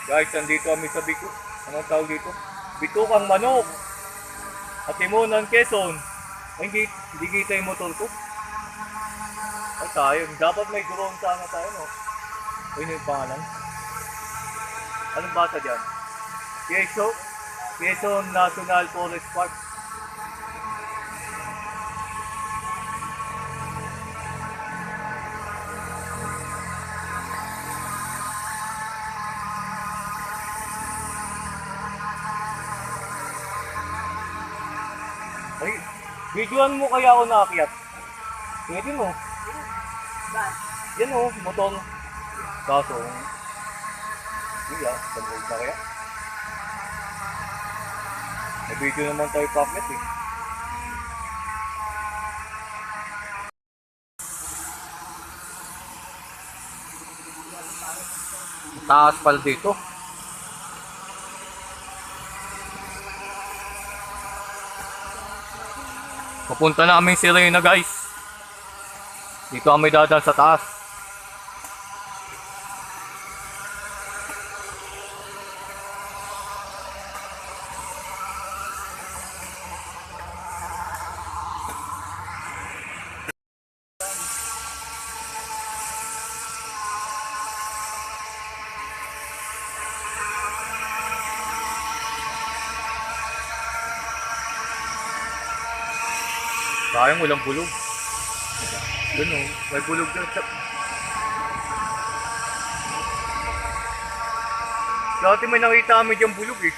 Guys, nandito kami sa Biko. Anong tawag dito? Bitukang Manok. At Timonan, Quezon. Ay, hindi kita yung motor ko. Ay, tayo. Dapat may drone sana tayo, no? Ayun yung pangalan. Anong basa dyan? Quezon National Forest Park. Ay, videoan mo kaya ako naakyat. Pwede mo. Yan o, motor. Kaso, hindi mag-hold na kaya. May video naman tayo packet eh. Taas pala dito. Papunta na kaming Sirena guys. Dito kami dadaan sa taas. Sayang walang bulog. Doon o, may bulog dyan. Dati may nakita kami dyan bulog eh.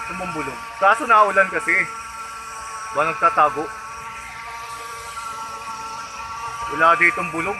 Tumang bulog. Kaso naulan kasi. Ba nagtatago? Wala ditong bulog.